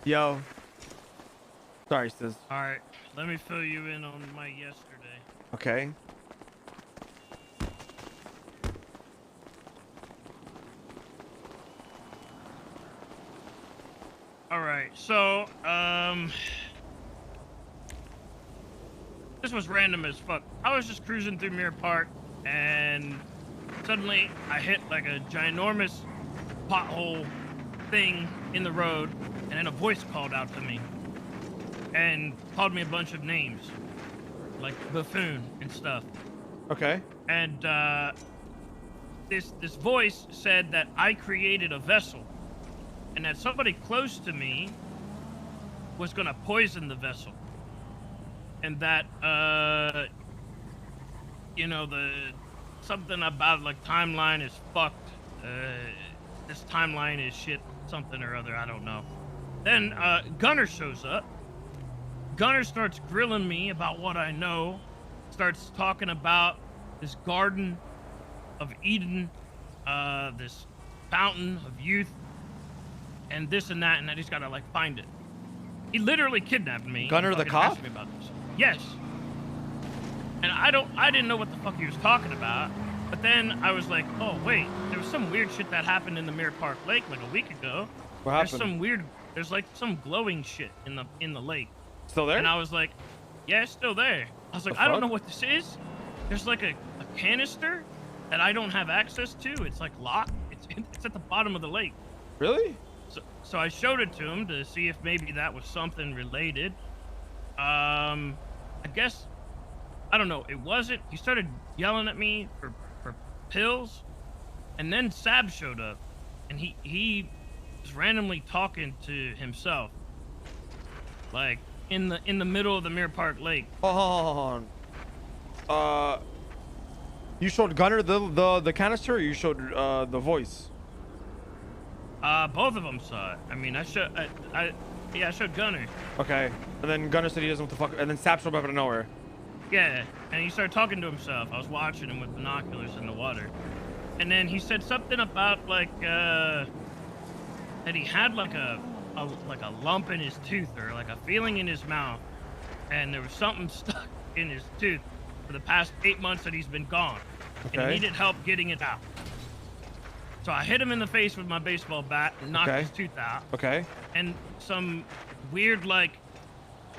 Yo. Sorry, sis. All right, let me fill you in on my yesterday. Okay. All right, so this was random as fuck. I was just cruising through Mirror Park, and suddenly I hit like a ginormous pothole thing in the road, and then a voice called out to me and called me a bunch of names, like buffoon and stuff. Okay. And this voice said that I created a vessel, and that somebody close to me was gonna poison the vessel, and that you know, something about like timeline is fucked. This timeline is shit, something or other, I don't know. Then Gunner shows up. Gunner starts grilling me about what I know, starts talking about this Garden of Eden, this fountain of youth, and this and that, and I just gotta like find it. He literally kidnapped me. Gunner the cop? Asked me about this. Yes. And I didn't know what the fuck he was talking about. But then I was like, oh wait, there was some weird shit that happened in the Mirror Park Lake like a week ago. What happened? There's like some glowing shit in the lake. Still there? And I was like, yeah, it's still there. I was like, I don't know what this is. There's like a canister that I don't have access to. It's like locked. It's at the bottom of the lake. Really? So I showed it to him to see if maybe that was something related. I guess, I don't know. It wasn't. He started yelling at me for pills, and then Sab showed up, and he was randomly talking to himself, like in the middle of the Mirror Park Lake. Hold on. You showed Gunner the canister, or you showed the voice? Both of them saw it. I mean, I showed Gunner. Okay. And then Gunner said he doesn't know what the fuck, and then Sap showed up out of nowhere. Yeah, and he started talking to himself. I was watching him with binoculars in the water. And then he said something about like that he had like a lump in his tooth, or like a feeling in his mouth, and there was something stuck in his tooth for the past 8 months that he's been gone. Okay. And he needed help getting it out. So I hit him in the face with my baseball bat and knocked his tooth out. Okay. And some weird like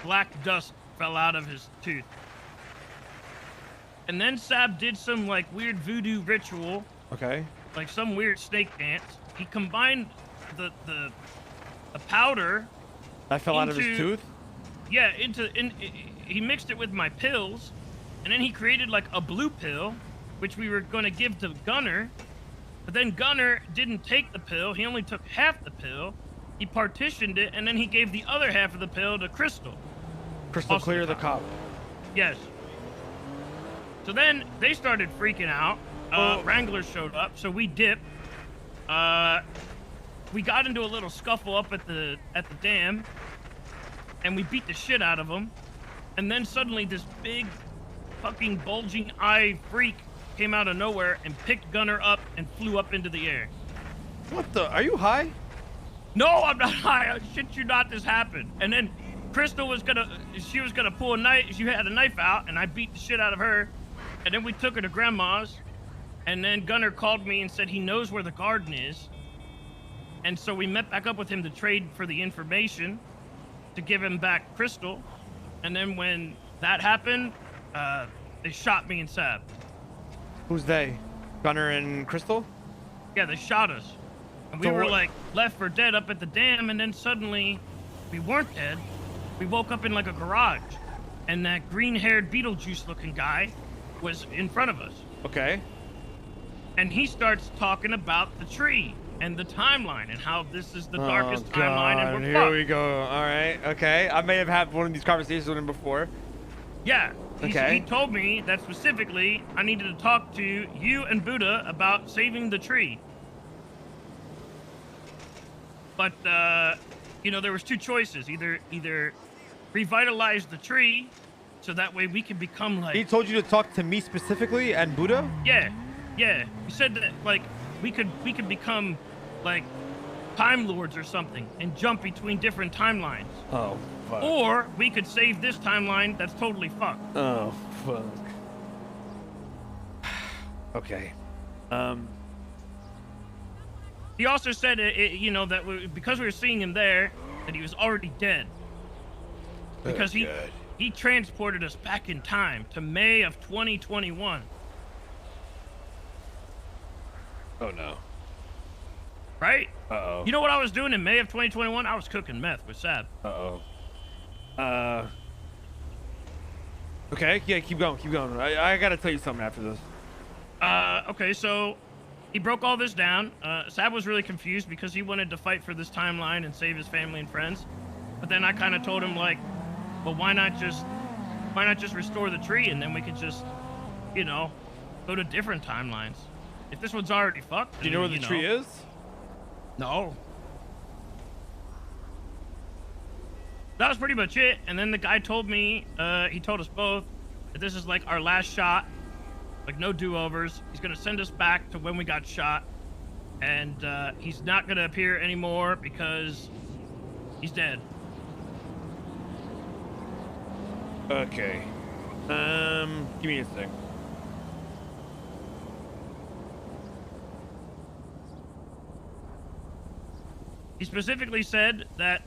black dust fell out of his tooth. And then Sab did some like weird voodoo ritual. Okay. Like some weird snake dance. He combined the powder that fell out of his tooth? Yeah, he mixed it with my pills, and then he created like a blue pill, which we were going to give to Gunner. But then Gunner didn't take the pill. He only took half the pill. He partitioned it, and then he gave the other half of the pill to Crystal. Crystal Clear, the cop. Yes. So then they started freaking out. Wranglers showed up, so we dipped. We got into a little scuffle up at the dam, and we beat the shit out of them. And then suddenly this big fucking bulging eye freak came out of nowhere and picked Gunner up and flew up into the air. What the? Are you high? No, I'm not high. I shit you not, this happened. And then Crystal was gonna pull a knife. She had a knife out, and I beat the shit out of her. And then we took her to Grandma's. And then Gunner called me and said he knows where the garden is. And so we met back up with him to trade for the information to give him back Crystal. And then when that happened, they shot me and Sab. Who's they? Gunner and Crystal? Yeah, they shot us. And we were like left for dead up at the dam, and then suddenly we weren't dead. We woke up in like a garage, and that green-haired Beetlejuice looking guy was in front of us. Okay. And he starts talking about the tree and the timeline and how this is the darkest timeline, and we're here fucked. we go. All right. Okay. I may have had one of these conversations with him before. Yeah. Okay. He told me that specifically I needed to talk to you and Buddha about saving the tree. But, you know, there was two choices. Either revitalize the tree so that way we can become like... He told you to talk to me specifically and Buddha? Yeah. Yeah. He said that, like, we could become, like, Time Lords or something and jump between different timelines. Oh, fuck. Or we could save this timeline that's totally fucked. Oh, fuck. Okay. He also said, you know, that because we were seeing him there, that he was already dead. Because he transported us back in time to May of 2021. Oh, no. Right? Uh-oh. You know what I was doing in May of 2021? I was cooking meth with Sab. Uh-oh. Okay, yeah, keep going, keep going. I gotta tell you something after this. Okay, so he broke all this down. Sab was really confused because he wanted to fight for this timeline and save his family and friends. But then I kind of told him, like, well, why not just restore the tree and then we could just, you know, go to different timelines. If this one's already fucked. Do you know where the tree is? No. That was pretty much it. And then the guy told me, he told us both that this is like our last shot, like no do-overs. He's gonna send us back to when we got shot, and he's not gonna appear anymore because he's dead. Okay. Give me a thing. He specifically said that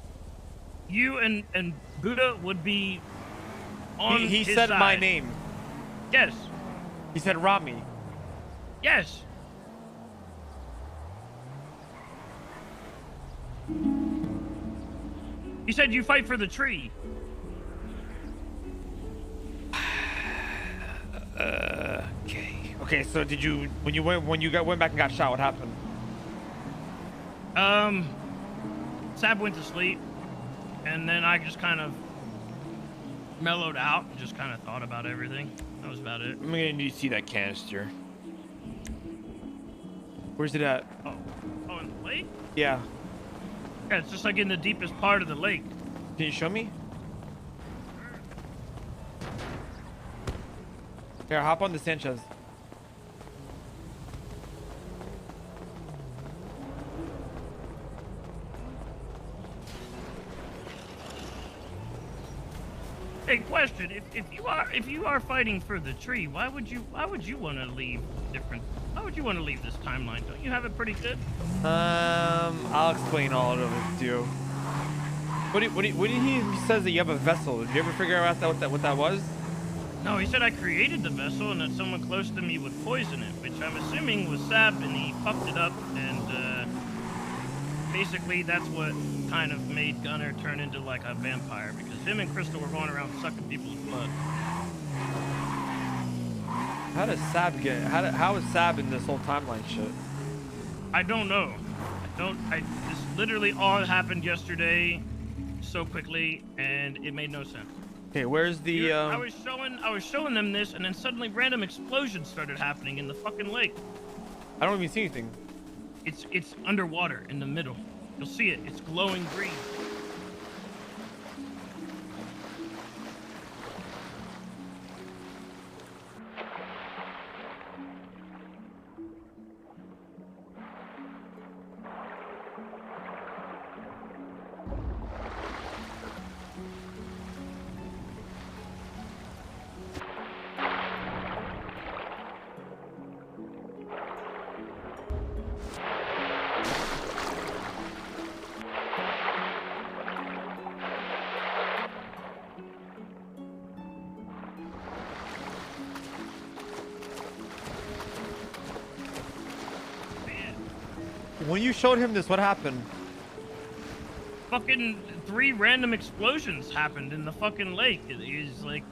you and Buddha would be on He his said side. my name. Yes. He said Ramee. Yes. He said you fight for the tree. Okay. Okay, so did you went back and got shot, what happened? Sab went to sleep, and then I just kind of mellowed out and just kind of thought about everything. That was about it. I'm gonna need to see that canister. Where's it at? Oh, in the lake? Yeah. Yeah, it's just like in the deepest part of the lake. Can you show me? Here, hop on the Sanchez. Hey, question: if you are fighting for the tree, why would you want to leave different? Why would you want to leave this timeline? Don't you have it pretty good? I'll explain all of it to you. What did he says that you have a vessel? Did you ever figure out what that was? No, he said I created the vessel and that someone close to me would poison it, which I'm assuming was Sab, and he fucked it up, and basically that's what kind of made Gunner turn into like a vampire, because him and Crystal were going around sucking people's blood. How does Sab how is Sab in this whole timeline shit? I don't know. This literally all happened yesterday so quickly, and it made no sense. Okay, where's the I was showing them this, and then suddenly random explosions started happening in the fucking lake. I don't even see anything. It's underwater in the middle. You'll see it. It's glowing green. When you showed him this, what happened? Fucking 3 random explosions happened in the fucking lake. It is like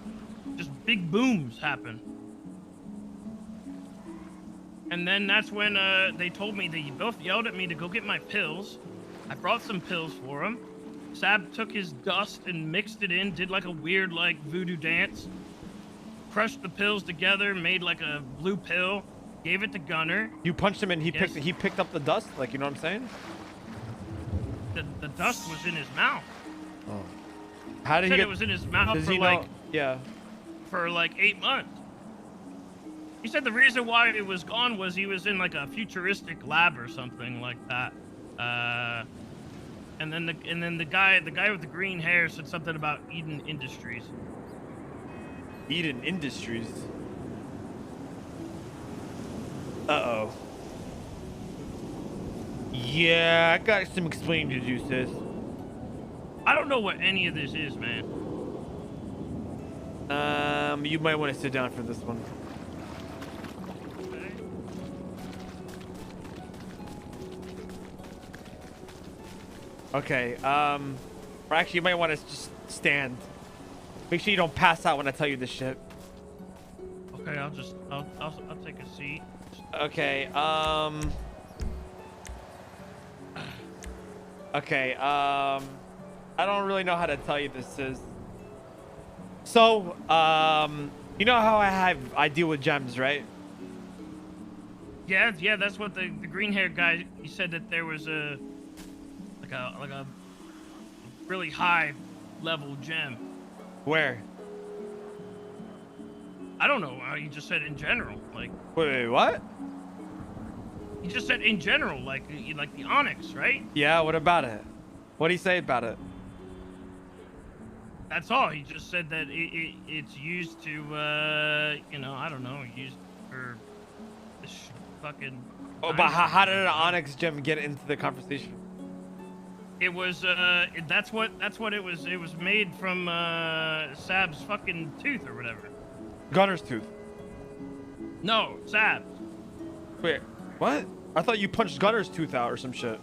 just big booms happen. And then that's when they told me, they both yelled at me to go get my pills. I brought some pills for him. Sab took his dust and mixed it in, did like a weird like voodoo dance. Crushed the pills together, made like a blue pill. Gave it to Gunner. You punched him and he Yes. picked up the dust, like, you know what I'm saying? The dust was in his mouth. Oh. How did Said he it was in his mouth for like 8 months. He said the reason why it was gone was he was in like a futuristic lab or something like that. And then the guy with the green hair said something about Eden Industries. Eden Industries. Uh-oh. Yeah, I got some explaining to do, sis. I don't know what any of this is, man. You might want to sit down for this one. Okay, or actually you might want to just stand. Make sure you don't pass out when I tell you this shit. Okay, I'll take a seat. Okay, okay, I don't really know how to tell you this is. So, you know how I deal with gems, right? Yeah, that's what the green haired guy, he said that there was a really high level gem. Where? I don't know. He just said in general, like. Wait, what? He just said in general, like the onyx, right? Yeah. What about it? What did he say about it? That's all. He just said that it's used to, you know, I don't know, used for this fucking. Oh, but how did an onyx gem get into the conversation? It was that's what it was. It was made from Sab's fucking tooth or whatever. Gunner's tooth. No, Sab's. Wait, what? I thought you punched Gunner's tooth out or some shit.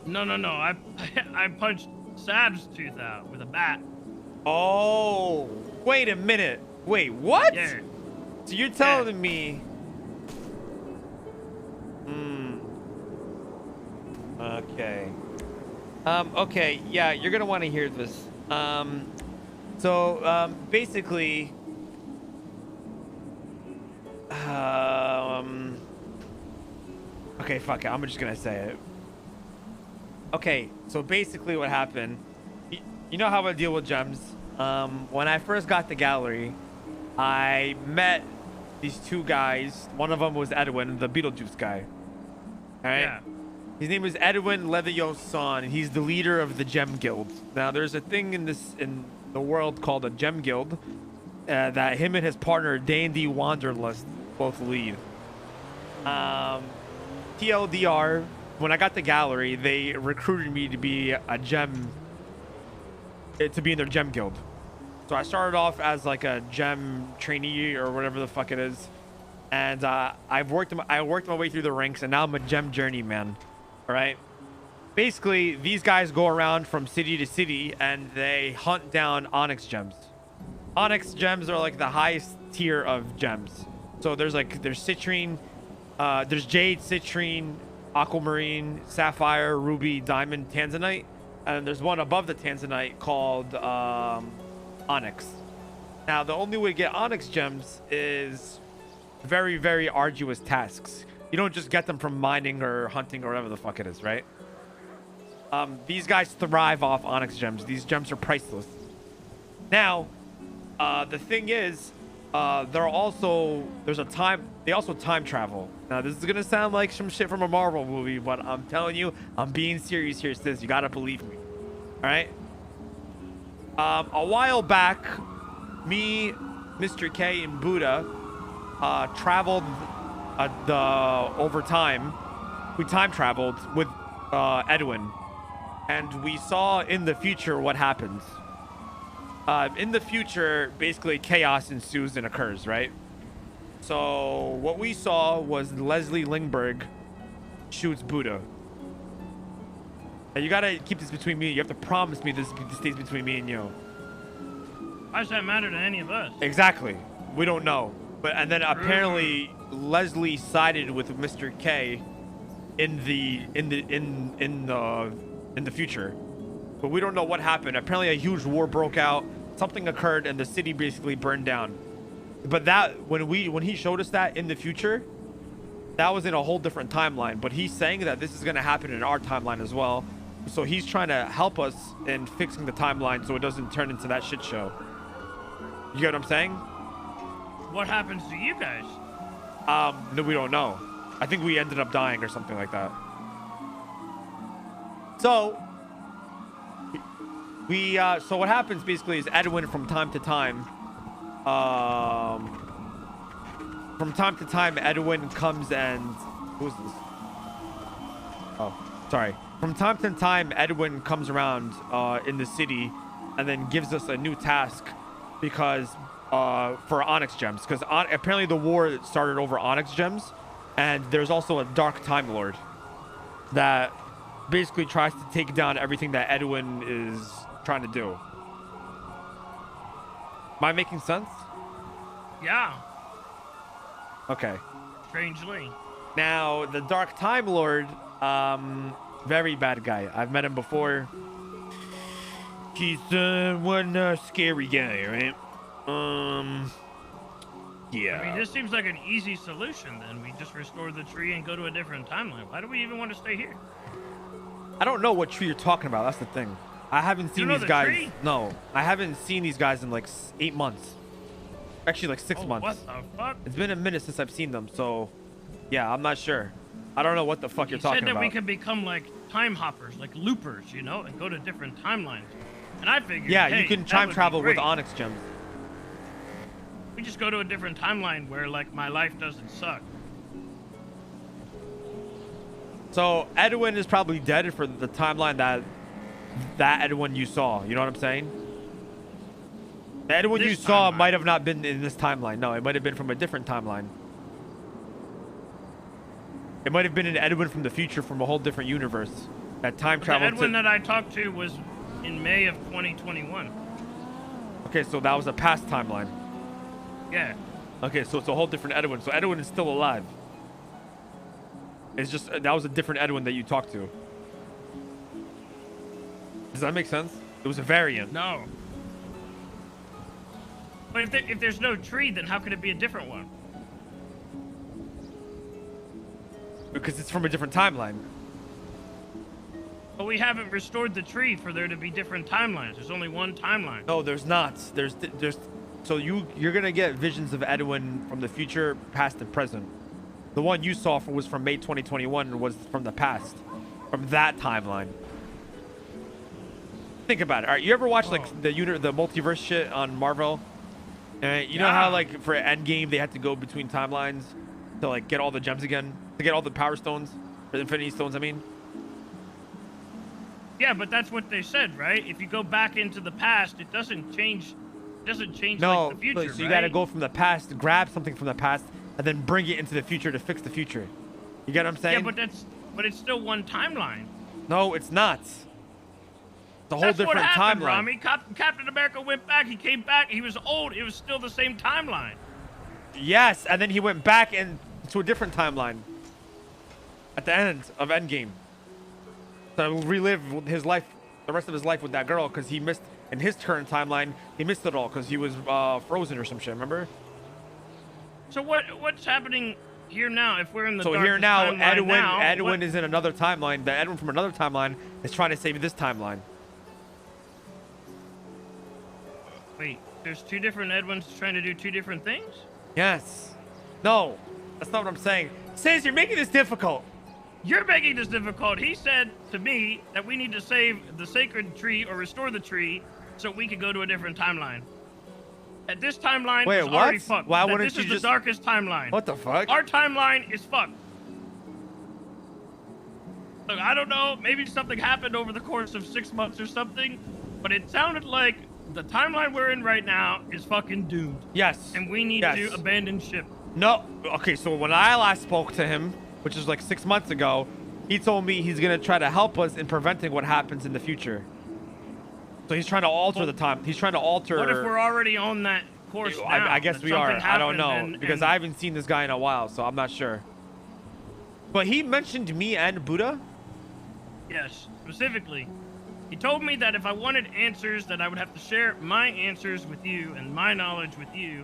No. I punched Sab's tooth out with a bat. Oh, wait a minute. Wait, what? Yeah. So you're telling me? Okay. Okay. Yeah, you're gonna want to hear this. Basically, okay, fuck it. I'm just gonna say it. Okay, so basically, what happened? You know how I deal with gems. When I first got the gallery, I met these two guys. One of them was Edwin, the Beetlejuice guy. All right. Yeah. His name is Edwin Leviosan, and he's the leader of the Gem Guild. Now, there's a thing in the world called a Gem Guild that him and his partner Dandy Wanderlust both lead. TLDR, when I got the gallery, they recruited me to be a gem, to be in their Gem Guild. So I started off as like a gem trainee or whatever the fuck it is, and I worked my way through the ranks, and now I'm a gem journeyman. All right. Basically, these guys go around from city to city and they hunt down onyx gems. Onyx gems are like the highest tier of gems. So there's citrine, there's jade, citrine, aquamarine, sapphire, ruby, diamond, tanzanite, and there's one above the tanzanite called onyx. Now, the only way to get onyx gems is very, very arduous tasks. You don't just get them from mining or hunting or whatever the fuck it is, right? These guys thrive off onyx gems. These gems are priceless. Now, the thing is, they also time travel. Now, this is gonna sound like some shit from a Marvel movie, but I'm telling you, I'm being serious here, sis. You gotta believe me. All right. A while back, me, Mr. K, and Buddha traveled over time. We time traveled with Edwin, and we saw in the future what happens. In the future, basically chaos ensues and occurs, right? So what we saw was Leslie Lingberg shoots Buddha. Now you gotta keep this between me. You have to promise me this stays between me and you. Why does that matter to any of us? Exactly. We don't know. And then apparently Leslie sided with Mr. K in the future, but we don't know what happened. Apparently a huge war broke out, something occurred, and the city basically burned down. But that when he showed us that in the future, that was in a whole different timeline. But he's saying that this is going to happen in our timeline as well, so he's trying to help us in fixing the timeline so it doesn't turn into that shit show. You get what I'm saying? What happens to you guys? No, we don't know. I think we ended up dying or something like that. So so what happens basically is Edwin from time to time, Edwin comes and who's this? Oh, sorry. From time to time, Edwin comes around in the city and then gives us a new task because for Onyx gems, because apparently the war started over Onyx gems, and there's also a Dark Time Lord that basically tries to take down everything that Edwin is trying to do. Am I making sense? Yeah. Okay. Strangely. Now, the Dark Time Lord, very bad guy. I've met him before. He's one scary guy, right? Yeah. I mean, this seems like an easy solution then. We just restore the tree and go to a different timeline. Why do we even want to stay here? I don't know what tree you're talking about. That's the thing. I haven't seen these guys. Tree? No, I haven't seen these guys in like 8 months. Actually, like 6 months. What the fuck? It's been a minute since I've seen them, so yeah, I'm not sure. I don't know what the fuck you're talking about. You said that we could become like time hoppers, like loopers, you know, and go to different timelines. And I figured, yeah, hey, you can time travel with Onyx gems. We just go to a different timeline where like my life doesn't suck. So Edwin is probably dead for the timeline that Edwin you saw. You know what I'm saying? The Edwin you saw might have not been in this timeline. No, it might have been from a different timeline. It might have been an Edwin from the future, from a whole different universe. That time travel. The Edwin that I talked to was in May of 2021. Okay, so that was a past timeline. Yeah. Okay, so it's a whole different Edwin. So Edwin is still alive. It's just that was a different Edwin that you talked to. Does that make sense? It was a variant. No. But if there's no tree, then how could it be a different one? Because it's from a different timeline. But we haven't restored the tree for there to be different timelines. There's only one timeline. No, there's not. There's so you're gonna get visions of Edwin from the future, past, and present. The one you saw was from May 2021 and was from the past, from that timeline. Think about it. All right, you ever watch like the multiverse shit on Marvel? You know how like for Endgame they had to go between timelines to like get all the gems again, to get all the power stones, or the Infinity Stones, I mean. Yeah, but that's what they said, right? If you go back into the past, it doesn't change. No, like the future, so you gotta go from the past, grab something from the past, and then bring it into the future to fix the future. You get what I'm saying? Yeah, but it's still one timeline. No, it's not. It's a whole different timeline. Ramee. Captain America went back. He came back. He was old. It was still the same timeline. Yes, and then he went back to a different timeline at the end of Endgame. So relive his life, the rest of his life with that girl, because he missed in his current timeline. He missed it all because he was frozen or some shit. Remember? So what's happening here now? If we're in the here now, Edwin is is in another timeline. The Edwin from another timeline is trying to save this timeline. Wait, there's two different Edwins trying to do two different things? Yes. No, that's not what I'm saying. Says you're making this difficult. You're making this difficult. He said to me that we need to save the sacred tree or restore the tree so we can go to a different timeline. At this timeline, wait, is already fucked. Why wouldn't this you is just... the darkest timeline. What the fuck? Our timeline is fucked. Look, I don't know. Maybe something happened over the course of 6 months or something, but it sounded like the timeline we're in right now is fucking doomed. Yes. And we need to abandon ship. No. Okay, so when I last spoke to him, which is like 6 months ago, he told me he's gonna try to help us in preventing what happens in the future. So he's trying to alter the time. He's trying to alter. What if we're already on that course now? I guess we are. I don't know because I haven't seen this guy in a while, so I'm not sure. But he mentioned me and Buddha. Yes, specifically. He told me that if I wanted answers, that I would have to share my answers with you and my knowledge with you.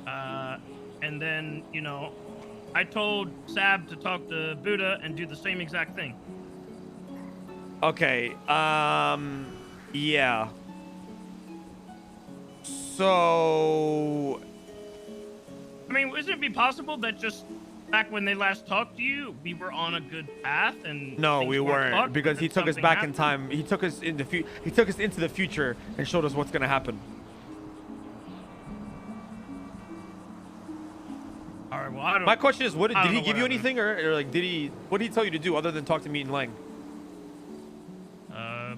And then, you know, I told Sab to talk to Buddha and do the same exact thing. Okay, yeah. So... I mean, wouldn't it be possible that just back when they last talked to you, we were on a good path, and No, things we weren't, fucked, because and he then took us something back in happened. time. He took us in the he took us into the future and showed us what's gonna happen. All right, well, I My question is, what I did don't he know give what you happened. anything, or like what did he tell you to do other than talk to me and Lang?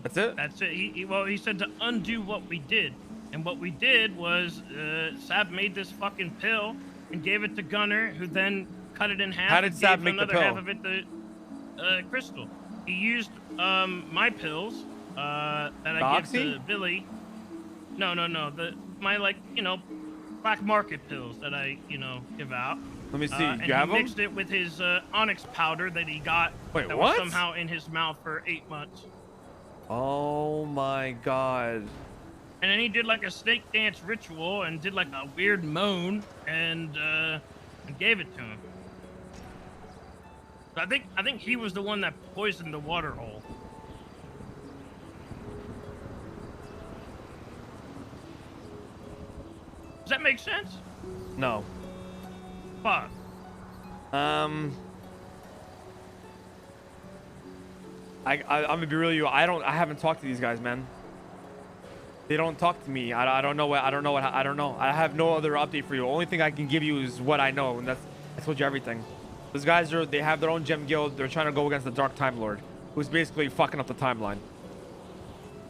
That's it? That's it. He said to undo what we did, and what we did was Sab made this fucking pill and gave it to Gunner, who then cut it in half. How did and Sab gave make the another half pill? of it to Crystal. He used my pills that The I give Oxy? to Billy. No, my like black market pills that I give out. Let me see. And You have he them? mixed it with his onyx powder that he got. Wait, that what? was somehow in his mouth for 8 months. Oh my god. And then he did like a snake dance ritual and did like a weird moan and gave it to him. So I think he was the one that poisoned the water hole. Does that make sense? No. Fuck. I'm gonna be real with you. I haven't talked to these guys, man. They don't talk to me. I don't know. I don't know. I have no other update for you. Only thing I can give you is what I know, and I told you everything. Those guys they have their own gem guild. They're trying to go against the Dark Time Lord, who's basically fucking up the timeline.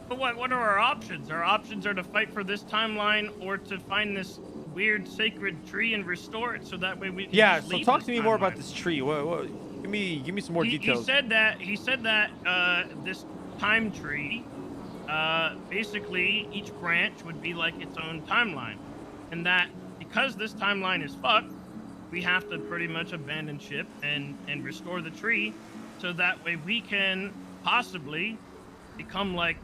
But what are our options? Our options are to fight for this timeline or to find this weird sacred tree and restore it so that way we can Yeah. just So leave talk this to me more about timeline. this tree. What? Give me some more details. He said that this time tree, basically each branch would be like its own timeline, and that because this timeline is fucked, we have to pretty much abandon ship and restore the tree, so that way we can possibly become like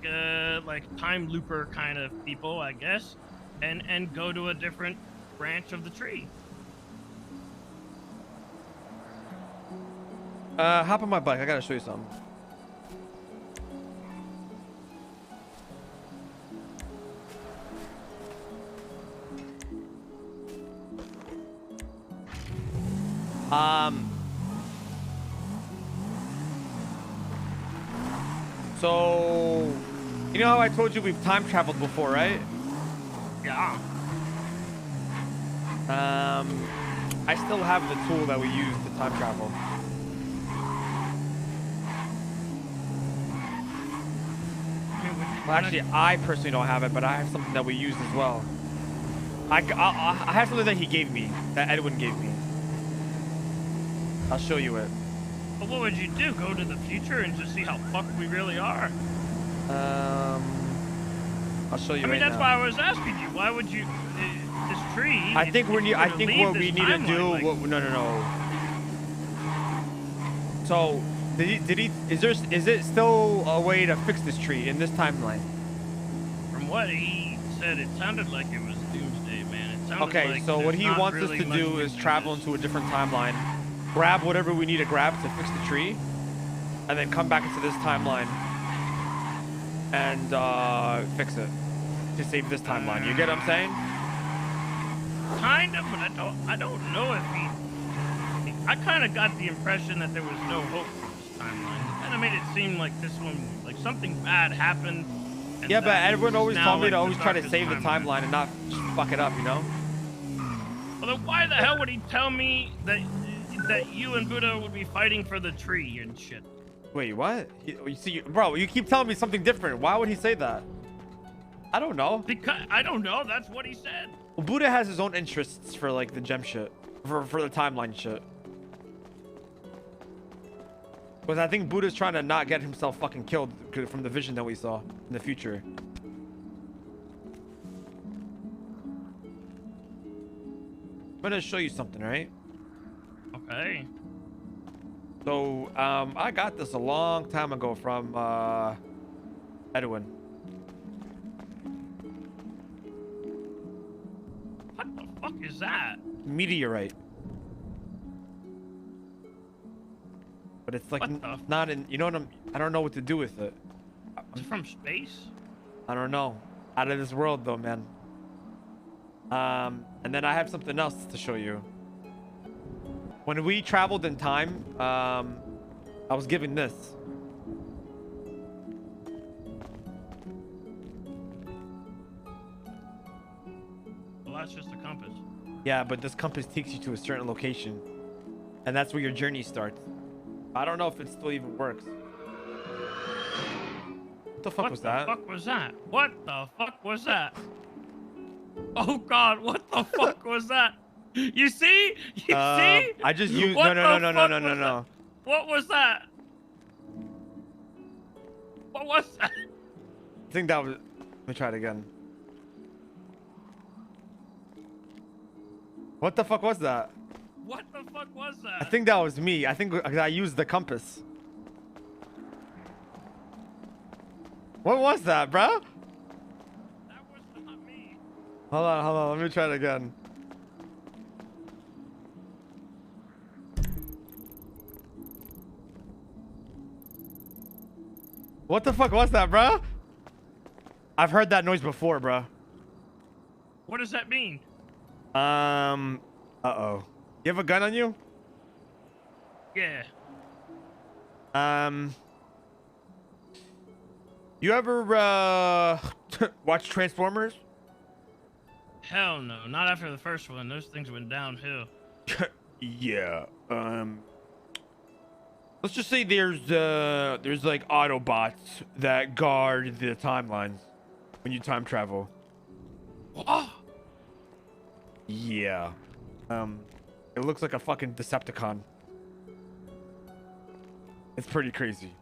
time looper kind of people, I guess, and go to a different branch of the tree. Hop on my bike. I gotta show you something. So, you know how I told you we've time traveled before, right? Yeah. I still have the tool that we used to time travel. Well, actually, I personally don't have it, but I have something that we used as well. I have something that he gave me, that Edwin gave me. I'll show you it. But what would you do? Go to the future and just see how fucked we really are? I'll show you. I mean, right that's now. why I was asking you. Why would you this tree? I think we need. I think what we need to do. Like, No. So, did he? Is it still a way to fix this tree in this timeline? from what he said, it sounded like it was doomsday, man. It sounded Okay, like so what there's he not wants us really to much do we is can travel just- into a different timeline, grab whatever we need to grab to fix the tree, and then come back into this timeline and fix it to save this timeline. You get what I'm saying? Kind of, but I don't know if he. I kind of got the impression that there was no hope for this timeline. It kind of made it seem like this one, like something bad happened. And Yeah, but that everyone this is always now, told me like, to the always try to darkest save the timeline and not just fuck it up, you know? Well, then why the hell would he tell me that you and Buddha would be fighting for the tree and shit? Wait, what? You see, bro, you keep telling me something different. Why would he say that? I don't know. Because I don't know. That's what he said. Well, Buddha has his own interests for like the gem shit, for the timeline shit. Because I think Buddha's trying to not get himself fucking killed from the vision that we saw in the future. I'm gonna show you something, right? Okay. So, I got this a long time ago from Edwin. What the fuck is that? Meteorite. But it's like What the not in. You know what I don't know what to do with it. Is it from space? I don't know. Out of this world, though, man. And then I have something else to show you. When we traveled in time, I was given this. Well, that's just a compass. Yeah, but this compass takes you to a certain location, and that's where your journey starts. I don't know if it still even works. What the fuck was that? What the fuck was that? What the fuck was that? Oh God, what the fuck was that? You see? You see? I just used What no. that? What was that? What was that? I think that was. Let me try it again. What the fuck was that? What the fuck was that? I think that was me. I think I used the compass. What was that, bro? That was not me. Hold on. Let me try it again. What the fuck was that, bro? I've heard that noise before, bro. What does that mean? Uh-oh. You have a gun on you? Yeah. You ever, watch Transformers? Hell no, not after the first one. Those things went downhill. Yeah. Let's just say there's like Autobots that guard the timelines when you time travel. Oh. Yeah. It looks like a fucking Decepticon. It's pretty crazy.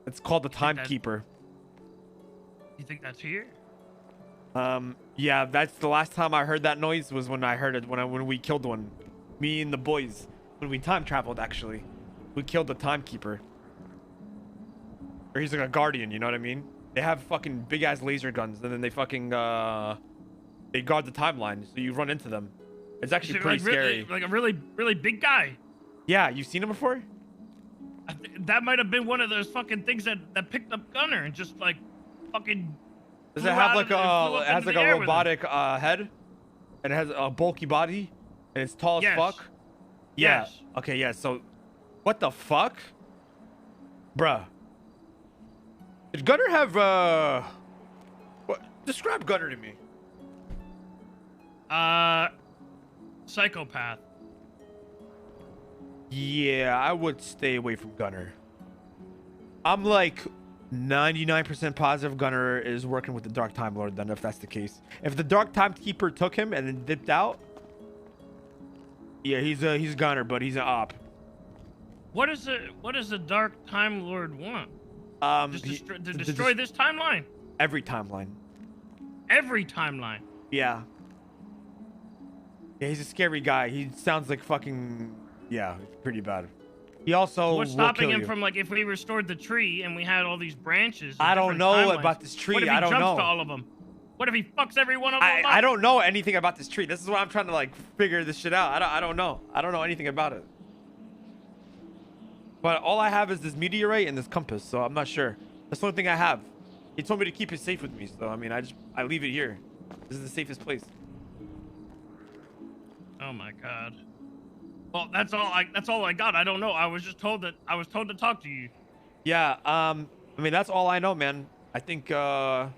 It's called the Timekeeper. You think that's here? Yeah, that's the last time I heard that noise was when I heard it when we killed one. Me and the boys. When we time traveled, actually. We killed the Timekeeper. Or he's like a guardian, you know what I mean? They have fucking big ass laser guns, and then they fucking they guard the timeline, so you run into them. It's actually pretty scary. Like a really big guy. Yeah, you've seen him before? That might have been one of those fucking things that picked up Gunner and just like fucking. Does it have like a it has like a robotic head, and it has a bulky body, and it's tall as fuck? Yeah. Yes. Okay, yeah. So, what the fuck, bruh? Did Gunner have what? Describe Gunner to me. Psychopath. Yeah, I would stay away from Gunner. I'm like 99% positive Gunner is working with the Dark Time Lord then, if that's the case. If the Dark Timekeeper took him and then dipped out, yeah, he's Gunner, but he's an op. What does the Dark Time Lord want? Just to destroy this timeline? Every timeline. Every timeline. Yeah. Yeah, he's a scary guy. He sounds like fucking, yeah, pretty bad. He also what's stopping him from, like, if we restored the tree and we had all these branches? I don't know about this tree. What if he I don't jumps know. to all of them? What if he fucks every one of them up? I don't know anything about this tree. This is what I'm trying to like figure this shit out. I don't know. I don't know anything about it. But all I have is this meteorite and this compass, so I'm not sure. That's the only thing I have. He told me to keep it safe with me, so I mean, I leave it here. This is the safest place. Oh my god. Well, that's all I got. I don't know. I was told to talk to you. Yeah, I mean, that's all I know, man. I think your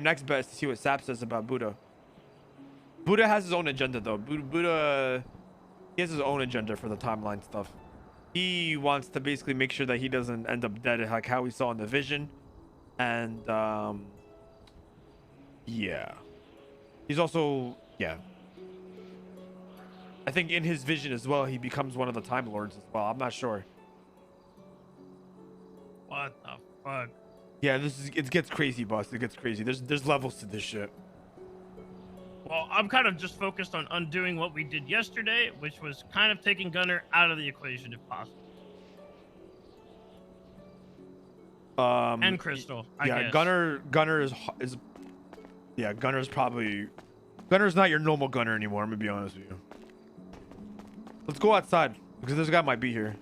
next bet is to see what Sap says about Buddha. Buddha has his own agenda, though. Buddha, he has his own agenda for the timeline stuff. He wants to basically make sure that he doesn't end up dead, like how we saw in the vision. And, yeah. He's also, yeah. I think in his vision as well, he becomes one of the Time Lords as well. I'm not sure. What the fuck? Yeah, it gets crazy, boss. It gets crazy. There's levels to this shit. Well, I'm kind of just focused on undoing what we did yesterday, which was kind of taking Gunner out of the equation if possible. And Crystal, I guess. Gunner is yeah, Gunner's not your normal Gunner anymore. I'm gonna be honest with you. Let's go outside because this guy might be here.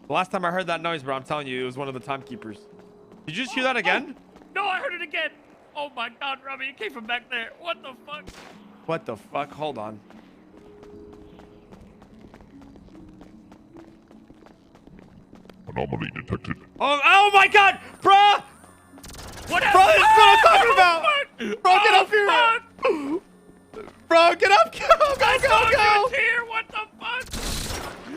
The last time I heard that noise, bro, I'm telling you, it was one of the timekeepers. Did you just hear that again? Oh, no, I heard it again. Oh my God, Ramee, it came from back there. What the fuck? What the fuck? Hold on. Anomaly detected. Oh my God, bruh! What Bro, this is what I'm talking about! Fuck. Bro, get up here! Fuck. Bro, get up! Go, I go, saw go, you here. What the fuck?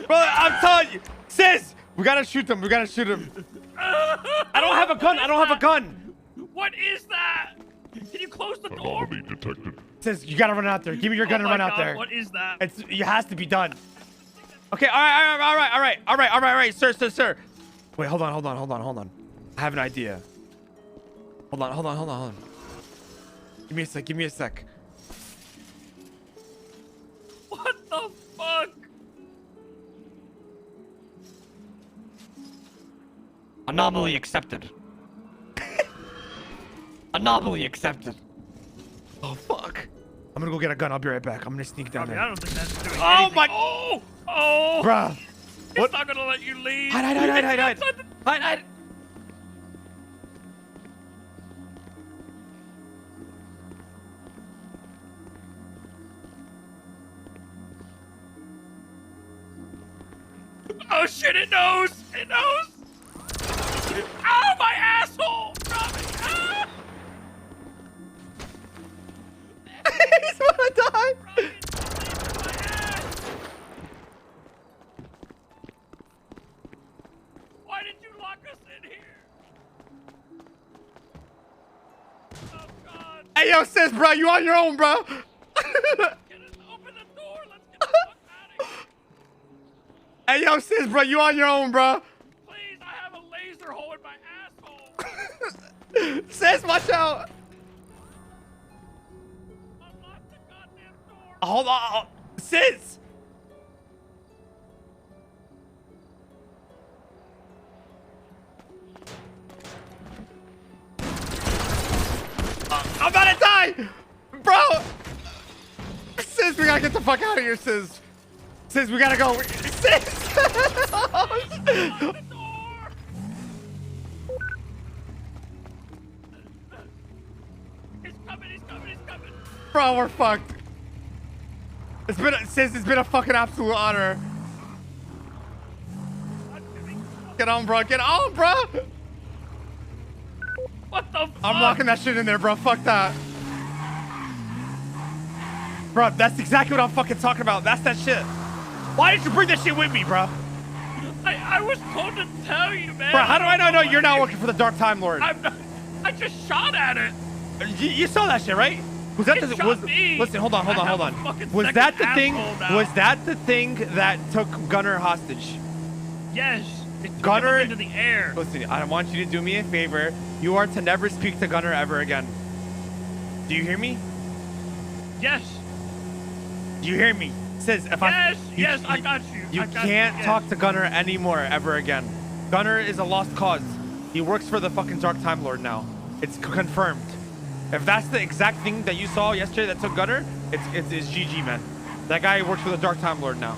Bro, I'm telling you. Sis, we gotta shoot them. We gotta shoot them. I don't have a gun. I don't have a gun. What is that? Can you close the door? Anomaly detected. Sis, you gotta run out there. Give me your gun Oh and my run out God, there. What is that? It has to be done. Okay, all right, sir. Wait, hold on. I have an idea. Hold on. Give me a sec. What the fuck? Anomaly accepted. Anomaly accepted. Oh, fuck. I'm gonna go get a gun. I'll be right back. I'm gonna sneak down I there. don't think that's doing Oh anything. my- Oh! Bruh. It's What? not gonna let you leave. Hide. Hide. Oh shit, it knows! It knows! Ow, my asshole! Ramee! Ah! He's gonna die. Ramee, it's my ass! Why did you lock us in here? Oh god! Hey, yo, sis, bro, you on your own, bro. Get us, open the door! Let's get the fuck out of here! Hey, yo, sis, bro, you on your own, bro. Please, I have a laser hole in my asshole! Sis, watch out. Unlock the goddamn door! Hold on. Sis. I'm about to die. Bro. Sis, we gotta get the fuck out of here, sis. Sis, we gotta go. Sis. Unlock the door! He's coming! Bro, we're fucked. It's been a fucking absolute honor. Get on, bro. What the fuck? I'm locking that shit in there, bro. Fuck that. Bro, that's exactly what I'm fucking talking about. That's that shit. Why did you bring that shit with me, bro? I was told to tell you, man. Bro, how do I know you're not working for the Dark Time Lord? I just shot at it. You saw that shit, right? Was that It shot me. Listen, hold on. I have a fucking Was second that the thing? asshole now. Was that the thing that took Gunner hostage? Yes. It took Gunner- him up into the air. Listen, I want you to do me a favor. You are to never speak to Gunner ever again. Do you hear me? Yes. Do you hear me? Says if Yes, I got you. You I got can't yes. talk to Gunner anymore ever again. Gunner is a lost cause. He works for the fucking Dark Time Lord now. It's confirmed. If that's the exact thing that you saw yesterday that took Gunner, it's GG, man. That guy works for the Dark Time Lord now.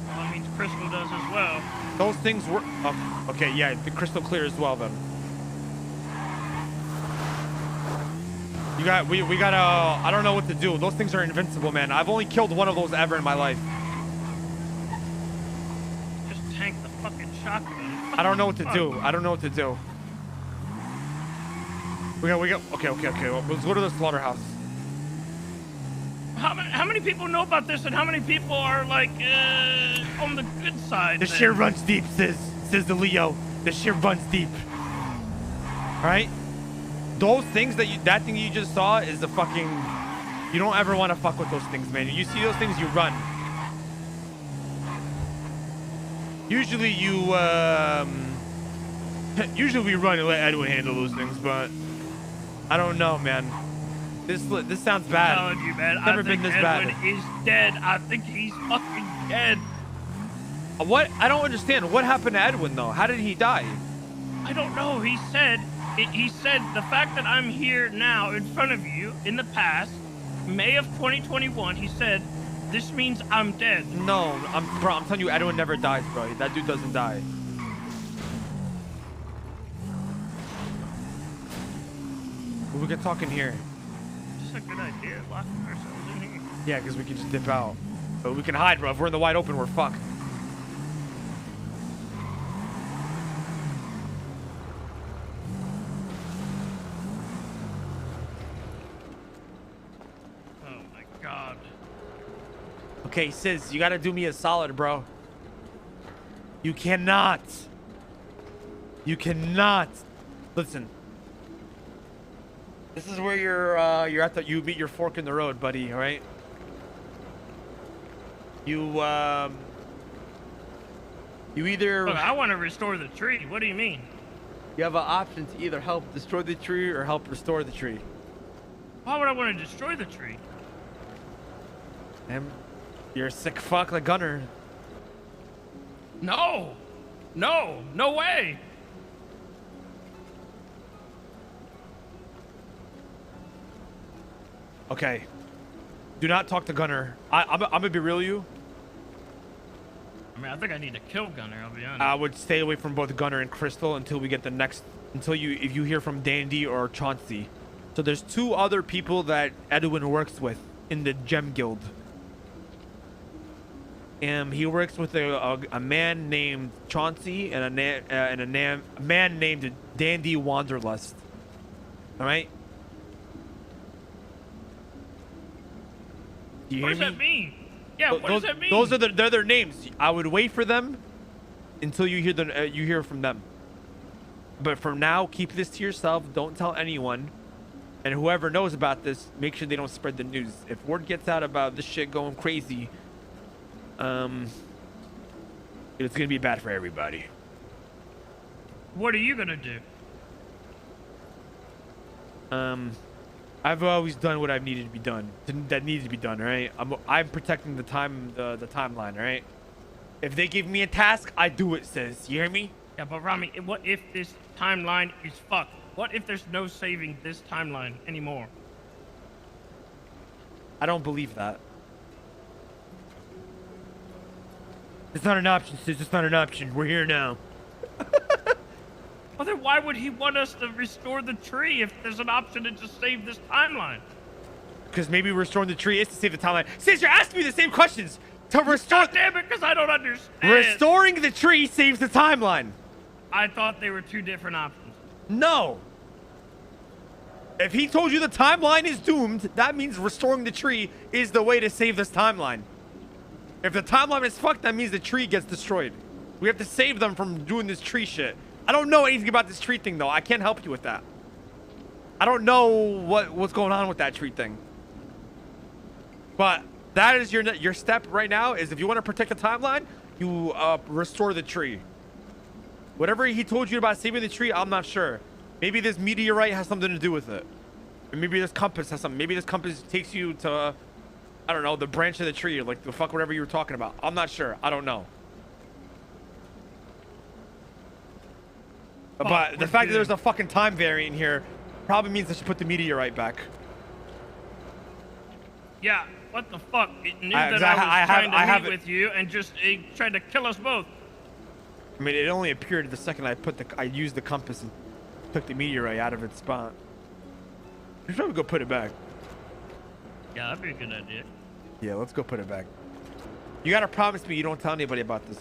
Well, that means Crystal does as well. Those things were okay. Yeah, the crystal clear as well then. We gotta. I don't know what to do. Those things are invincible, man. I've only killed one of those ever in my life. Just tank the fucking shotgun. I don't know what to do. We got. Okay. Well, let's go to the slaughterhouse. How many people know about this, and how many people are like on the good side? The then? shit runs deep, says the Leo. The shit runs deep. All right. Those things that thing you just saw is the fucking. You don't ever want to fuck with those things, man. You see those things, you run. Usually usually we run and let Edwin handle those things, but I don't know, man. This sounds bad. I'm telling you, man. Never I think been this Edwin bad. is dead. I think he's fucking dead. What? I don't understand. What happened to Edwin though? How did he die? I don't know. He said the fact that I'm here now in front of you in the past, May of 2021, he said, this means I'm dead. No, I'm telling you, Edwin never dies, bro. That dude doesn't die. we can talk in here. Just a good idea, locking ourselves in here. Yeah, because we can just dip out. But we can hide, bro. If we're in the wide open, we're fucked. Oh my god. Okay, sis, you gotta do me a solid, bro. You cannot. You cannot. Listen. This is where you meet your fork in the road, buddy, all right? You either... Look, I want to restore the tree. What do you mean? You have an option to either help destroy the tree or help restore the tree. Why would I want to destroy the tree? And you're a sick fuck like Gunner. No! No! No way! Okay. Do not talk to Gunner. I'm gonna be real with you. I mean, I think I need to kill Gunner, I'll be honest. I would stay away from both Gunner and Crystal until we get the next... if you hear from Dandy or Chauncey. So there's 2 other people that Edwin works with in the Gem Guild. He works with a man named Chauncey and a man named Dandy Wanderlust. All right? Do you What hear does me? that mean? Yeah, what does that mean? Those are they're their names. I would wait for them until you hear from them. But for now, keep this to yourself. Don't tell anyone. And whoever knows about this, make sure they don't spread the news. If word gets out about this shit going crazy, it's gonna be bad for everybody. What are you gonna do? I've always done what I've needed to be done. That needed to be done, right? I'm protecting the timeline, right? If they give me a task, I do it, sis. You hear me? Yeah, but Ramee, what if this timeline is fucked? What if there's no saving this timeline anymore? I don't believe that. It's not an option, sis. It's not an option. We're here now. Well, then why would he want us to restore the tree if there's an option to just save this timeline? Because maybe restoring the tree is to save the timeline. Sis, you're asking me the same questions. To restore... God damn it, because I don't understand. Restoring the tree saves the timeline. I thought they were 2 different options. No. If he told you the timeline is doomed, that means restoring the tree is the way to save this timeline. If the timeline is fucked, that means the tree gets destroyed. We have to save them from doing this tree shit. I don't know anything about this tree thing, though. I can't help you with that. I don't know what's going on with that tree thing. But that is your step right now, is if you want to protect the timeline, you restore the tree. Whatever he told you about saving the tree, I'm not sure. Maybe this meteorite has something to do with it. Or maybe this compass has something. Maybe this compass takes you to, I don't know, the branch of the tree, or like the fuck whatever you were talking about. I'm not sure. I don't know. But the fact that there's a fucking time variant here probably means I should put the meteorite back. Yeah, what the fuck? It knew that I was trying to meet with you and just tried to kill us both. I mean, it only appeared the second I used the compass and took the meteorite out of its spot. We should probably go put it back. Yeah, that'd be a good idea. Yeah, let's go put it back. You gotta promise me you don't tell anybody about this.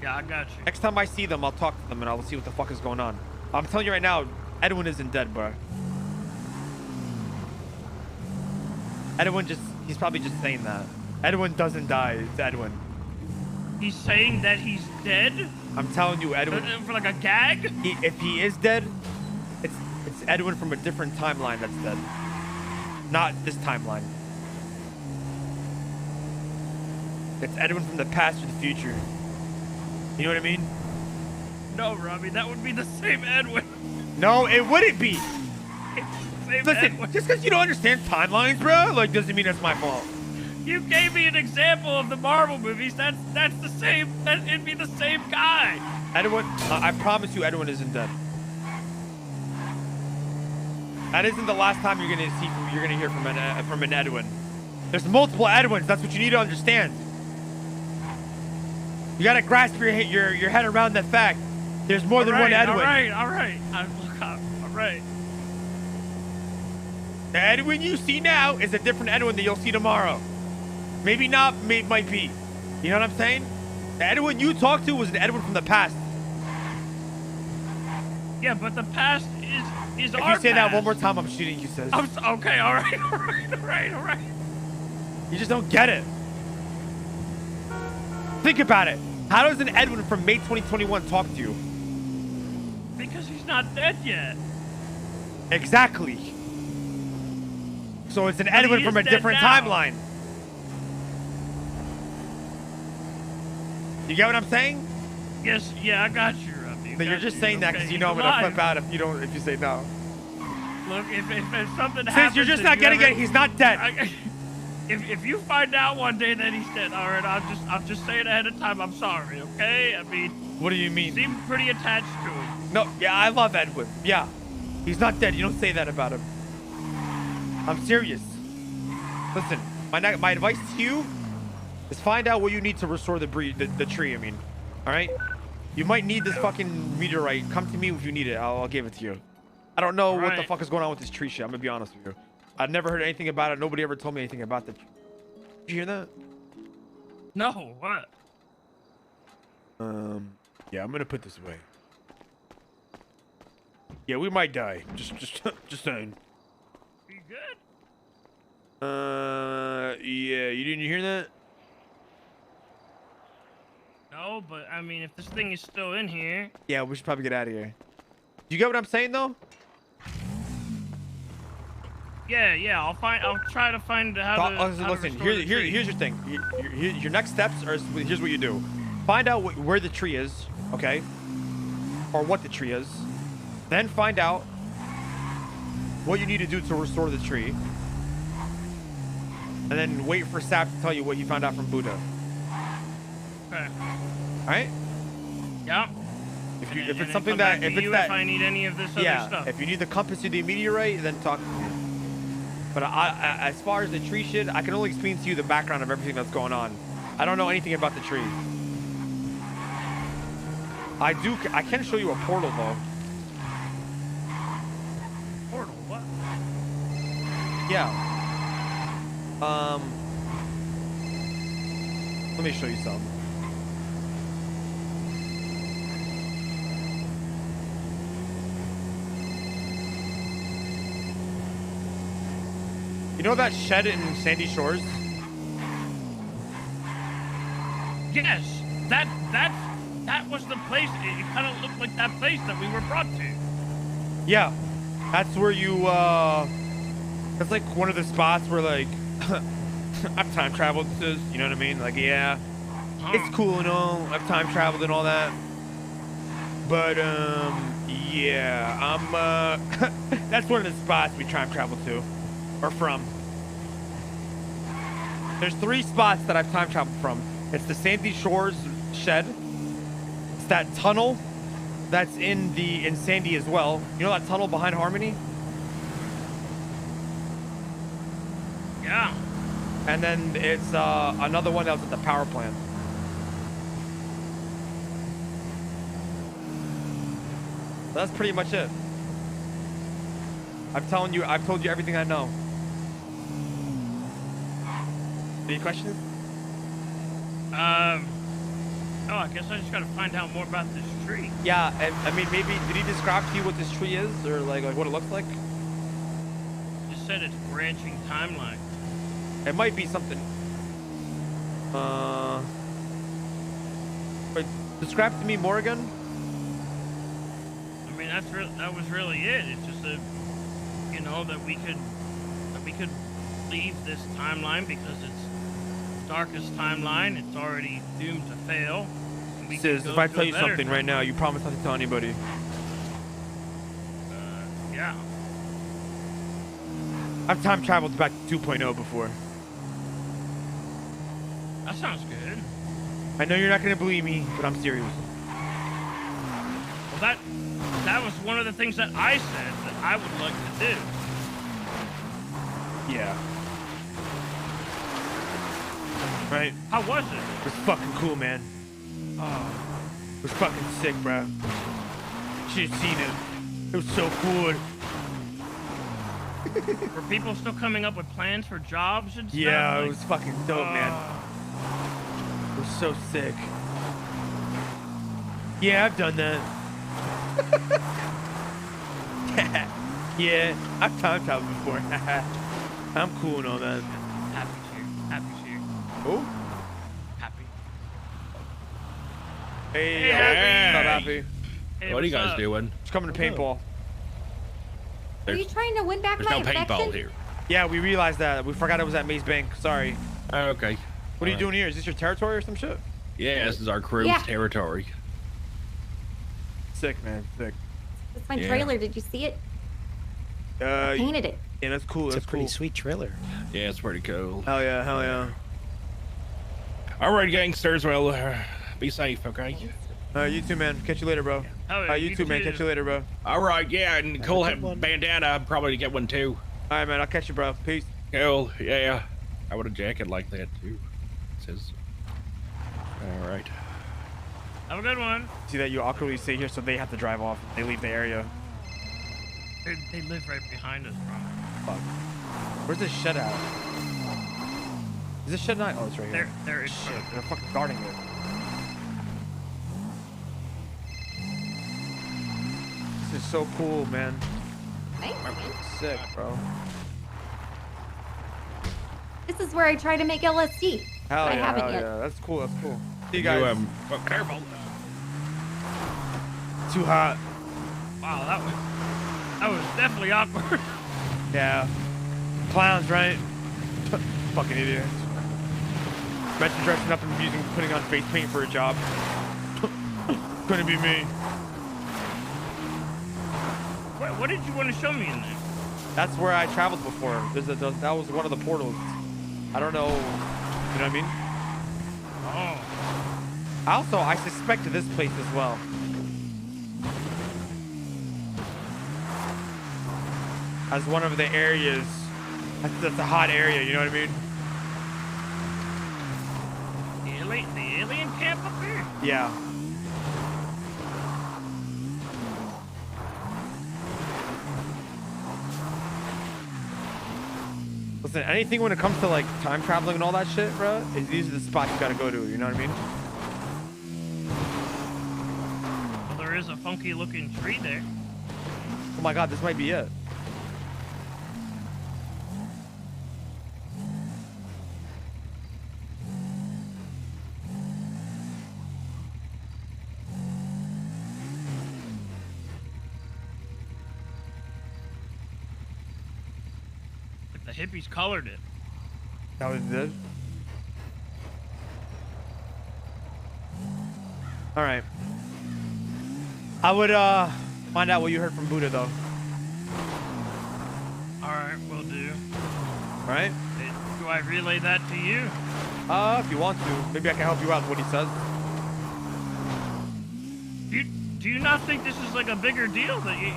Yeah, I got you. Next time I see them, I'll talk to them and I'll see what the fuck is going on. I'm telling you right now, Edwin isn't dead, bro. He's probably just saying that. Edwin doesn't die, it's Edwin. He's saying that he's dead? I'm telling you, Edwin. For like a gag? If he is dead, it's Edwin from a different timeline that's dead. Not this timeline. It's Edwin from the past or the future. You know what I mean? No, Ramee, that would be the same Edwin. No, it wouldn't be. Listen, Edwin. Just because you don't understand timelines, bro, like doesn't mean that's my fault. You gave me an example of the Marvel movies. That's the same. It'd be the same guy. Edwin, I promise you, Edwin isn't dead. That isn't the last time you're gonna hear from an Edwin. There's multiple Edwins. That's what you need to understand. You gotta grasp your head around that fact. There's more than one Edwin. All right. I'm Right. The Edwin you see now is a different Edwin that you'll see tomorrow. Maybe not, might be. You know what I'm saying? The Edwin you talked to was an Edwin from the past. Yeah, but the past is If our you say that past. one more time, I'm shooting you, sis. Okay, all right, all right, all right, all right. You just don't get it. Think about it. How does an Edwin from May 2021 talk to you? Because he's not dead yet. Exactly. So it's an But Edwin he from is a dead different now. timeline. You get what I'm saying? Yes, yeah, I got you, Ramee. But you're just saying that because you know I'm gonna flip out if you say no. Look, if something happens, Since you're just not getting it, he's not dead. If you find out one day that he's dead, all right, I'm just saying ahead of time. I'm sorry, okay? I mean, What do you you mean? seem pretty attached to him. No, yeah, I love Edwin. Yeah, he's not dead. You don't say that about him. I'm serious. Listen, my advice to you is find out what you need to restore the tree. I mean, all right. You might need this fucking meteorite. Come to me if you need it. I'll give it to you. I don't know what the fuck is going on with this tree shit. I'm gonna be honest with you. I've never heard anything about it. Nobody ever told me anything about the tree. Did you hear that? No, what? Yeah, I'm gonna put this away. Yeah, we might die. Just saying. You good? Yeah, you didn't hear that? No, but I mean, if this thing is still in here. Yeah, we should probably get out of here. You get what I'm saying, though? Yeah, I'll try to find how to Listen, restore the tree. here's your thing. Your next steps are, here's what you do. Find out where the tree is, okay? Or what the tree is. Then find out what you need to do to restore the tree. And then wait for Sap to tell you what you found out from Buddha. Okay. Alright? Yeah. If it's something that... If I need any of this other stuff. If you need the compass or the meteorite, then talk to me. But as far as the tree shit, I can only explain to you the background of everything that's going on. I don't know anything about the tree. I can show you a portal, though. Portal? What? Yeah. Let me show you something. You know that shed in Sandy Shores? Yes, that was the place. It kind of looked like that place that we were brought to. Yeah, that's where you. That's like one of the spots where like I've time traveled. You know what I mean? Like, yeah, it's cool and all. I've time traveled and all that. But yeah, that's one of the spots we time travel to. Or from. There's 3 spots that I've time traveled from. It's the Sandy Shores shed. It's that tunnel that's in Sandy as well. You know that tunnel behind Harmony? Yeah. And then it's another one that was at the power plant. That's pretty much it. I've told you everything I know. Any questions? Oh, I guess I just gotta find out more about this tree. Yeah, and I mean, maybe did he describe to you what this tree is, or like what it looks like? Just said it's branching timeline. It might be something. But describe to me more again. I mean, that was really it. It's just that we could leave this timeline because it's the darkest timeline. It's already doomed to fail. Sis, if I tell you something right now, you promise not to tell anybody. Yeah. I've time traveled back to 2.0 before. That sounds good. I know you're not gonna believe me, but I'm serious. Well, that was one of the things that I said that I would like to do. Yeah. Right? How was it? It was fucking cool, man. Oh, it was fucking sick, bro. Should've seen it. It was so cool. Were people still coming up with plans for jobs and stuff? Yeah, Like, it was fucking dope, man. It was so sick. Yeah, I've done that. Yeah, I've time traveled before. I'm cool and all that. Happy cheer. Happy cheer. Oh. Happy. Hey, Hey, Happy. What's up, Happy. Happy? Hey, What are you what's guys up? doing? Just coming to paintball. Are you trying to win back There's my no paintball affection? here. Yeah, we realized that. We forgot it was at Maze Bank. Sorry. Okay. What are you doing here? Is this your territory or some shit? Yeah, this is our crew's Yeah. territory. Sick, man. Sick. That's my Yeah. trailer. Did you see it? I painted it. Yeah, that's cool. It's That's a pretty cool. sweet trailer. Yeah, it's pretty cool. Hell yeah, hell yeah. All right, gangsters. Well, be safe, okay? You too, man. Catch you later, bro. Oh, yeah, You too, man. Catch you later, bro. All right, yeah, and cool good one. bandana. I'd probably get one too. All right, man. I'll catch you, bro. Peace. Cool, yeah. I want a jacket like that too. It says. All right. Have a good one. See that you awkwardly stay here, so they have to drive off. They leave the area. They live right behind us, bro. Fuck. Where's this shed at? Is this shed not? Oh, it's right here. They're in Shit, front of they're fucking guarding it. This is so cool, man. Thanks, man. Sick, bro. This is where I try to make LSD. Hell but I yeah, haven't hell yet. yeah. That's cool. That's cool. See you guys. Well, careful. Too hot. Wow, that was definitely awkward. Yeah. Clowns, right? Fucking idiots. Imagine dressing up and putting on face paint for a job. Couldn't be me. What did you want to show me in there? That's where I traveled before. That was one of the portals. I don't know. You know what I mean? Oh, I suspect this place as well. As one of the areas. That's a hot area, you know what I mean? the alien camp up here? Yeah. Listen, anything when it comes to like time traveling and all that shit, bro, these are the spots you gotta go to, you know what I mean? Well, there is a funky looking tree there. Oh my god, this might be it. Like the hippies colored it. That was it. All right. I would find out what you heard from Buddha though. All right, will do. All right? Do I relay that to you? If you want to, maybe I can help you out with what he says. Do you not think this is like a bigger deal that you?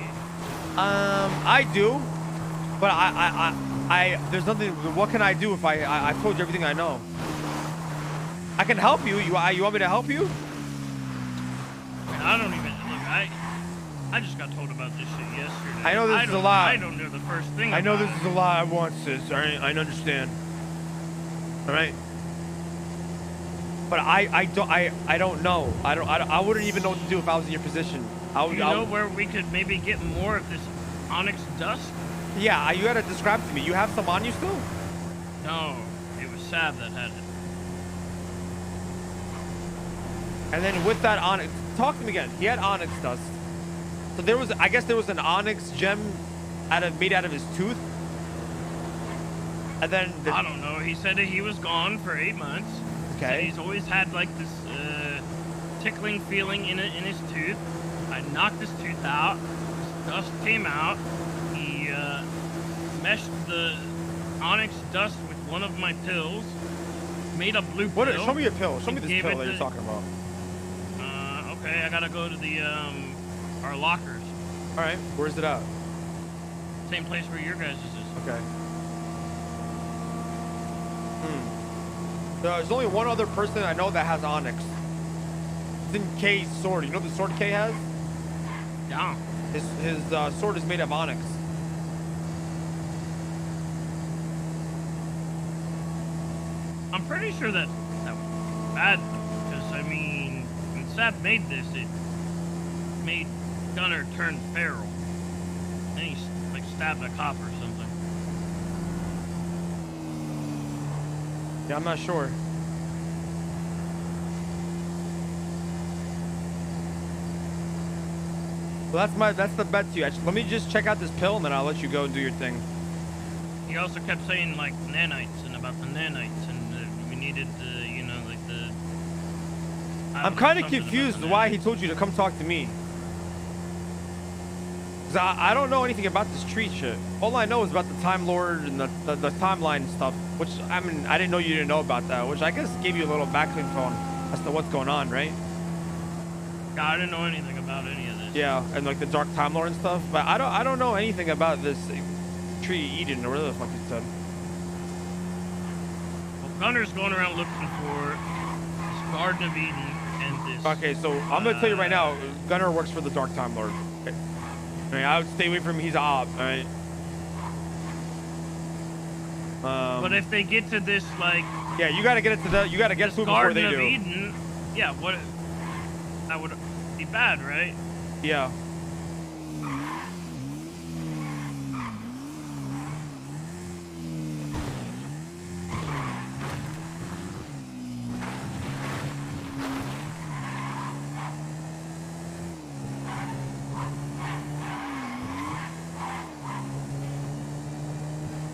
I do, but I there's nothing. What can I do if I told you everything I know? I can help you. You want me to help you? I mean, I don't even look. I just got told about this shit yesterday. I know this is a don't- lot. I don't know the first thing. I know about this is it. a lot at once, sis. I understand. All right. But I don't know. I wouldn't even know what to do if I was in your position. Do you know where we could maybe get more of this onyx dust? Yeah, you gotta describe to me. You have some on you still? No, it was Sav that had it. And then with that onyx, talk to me again. He had onyx dust. So I guess there was an onyx gem made out of his tooth. And then I don't know. He said that he was gone for 8 months. Said Okay. he's always had like this tickling feeling in his tooth. I knocked his tooth out. This dust came out. He meshed the onyx dust with one of my pills. Made a blue What? pill. Show me a pill. Show me and this gave pill it that you're to- talking about. Okay, I gotta go to the our lockers. All right. Where's it at? Same place where your guys' is. Okay. There's only one other person I know that has onyx. It's in K's sword. You know the sword K has? Yeah. His sword is made of onyx. I'm pretty sure that was bad, because, I mean, when Sab made this, it made Gunner turn feral. And he, like, stabbed a cop or something. Yeah, I'm not sure. Well, that's the bet to you. Actually, let me just check out this pill, and then I'll let you go and do your thing. He also kept saying, like, nanites, and about the nanites, and we needed, you know, like, the... I'm kind of confused why he told you to come talk to me. Cause I don't know anything about this tree shit. All I know is about the Time Lord and the timeline stuff, which, I mean, I didn't know you didn't know about that, which I guess gave you a little back info as to what's going on, right? Yeah, I didn't know anything about any of this. Yeah, and like the Dark Time Lord and stuff, but I don't know anything about this tree Eden or whatever the fuck you said. Well, Gunner's going around looking for this Garden of Eden and this... Okay, so I'm gonna tell you right now, Gunner works for the Dark Time Lord. Okay. I mean, I would stay away from him. He's a op, all right? But if they get to this, like... Yeah, you gotta get it to the... You gotta get to it before they do. Garden of Eden, yeah, what... That would be bad, right? Yeah.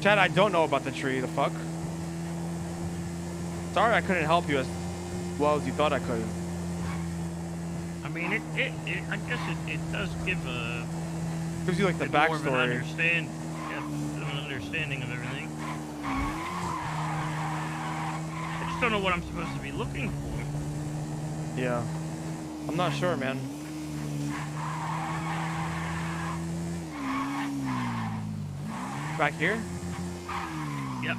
Chad, I don't know about the tree. The fuck? Sorry I couldn't help you as well as you thought I could. I mean, I guess it does give a... Gives you like the more of an backstory. an understanding of everything. I just don't know what I'm supposed to be looking for. Yeah. I'm not sure, man. Back here? Yep.